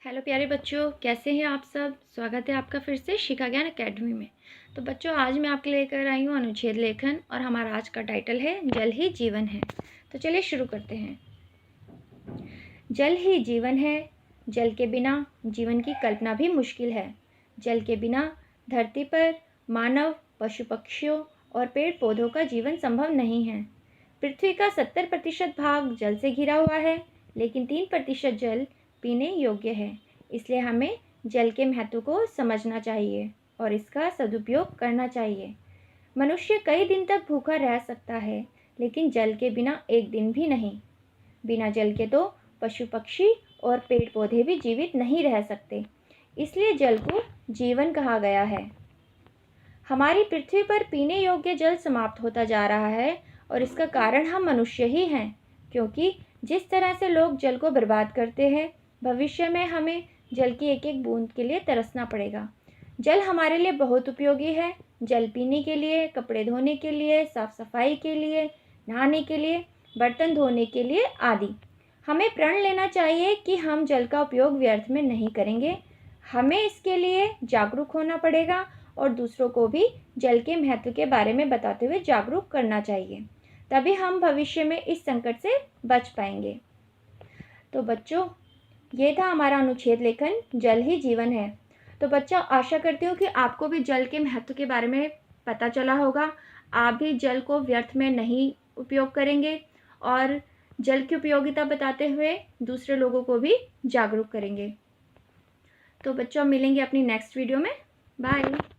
Hello प्यारे बच्चों, कैसे हैं आप सब। स्वागत है आपका फिर से शिक्षा ज्ञान अकेडमी में। तो बच्चों, आज मैं आपके लेकर आई हूँ अनुच्छेद लेखन और हमारा आज का टाइटल है जल ही जीवन है। तो चलिए शुरू करते हैं। जल ही जीवन है, जल के बिना जीवन की कल्पना भी मुश्किल है। जल के बिना धरती पर मानव, पशु पक्षियों और पेड़ पौधों का जीवन संभव नहीं है। पृथ्वी का 70% भाग जल से घिरा हुआ है, लेकिन 3% जल पीने योग्य है। इसलिए हमें जल के महत्व को समझना चाहिए और इसका सदुपयोग करना चाहिए। मनुष्य कई दिन तक भूखा रह सकता है, लेकिन जल के बिना एक दिन भी नहीं। बिना जल के तो पशु पक्षी और पेड़ पौधे भी जीवित नहीं रह सकते। इसलिए जल को जीवन कहा गया है। हमारी पृथ्वी पर पीने योग्य जल समाप्त होता जा रहा है और इसका कारण हम मनुष्य ही हैं, क्योंकि जिस तरह से लोग जल को बर्बाद करते हैं, भविष्य में हमें जल की एक एक बूंद के लिए तरसना पड़ेगा। जल हमारे लिए बहुत उपयोगी है। जल पीने के लिए, कपड़े धोने के लिए, साफ सफाई के लिए, नहाने के लिए, बर्तन धोने के लिए आदि। हमें प्रण लेना चाहिए कि हम जल का उपयोग व्यर्थ में नहीं करेंगे। हमें इसके लिए जागरूक होना पड़ेगा और दूसरों को भी जल के महत्व के बारे में बताते हुए जागरूक करना चाहिए। तभी हम भविष्य में इस संकट से बच पाएंगे। तो बच्चों, ये था हमारा अनुच्छेद लेखन जल ही जीवन है। तो बच्चा, आशा करती हूँ कि आपको भी जल के महत्व के बारे में पता चला होगा। आप भी जल को व्यर्थ में नहीं उपयोग करेंगे और जल की उपयोगिता बताते हुए दूसरे लोगों को भी जागरूक करेंगे। तो बच्चों, मिलेंगे अपनी नेक्स्ट वीडियो में। बाय।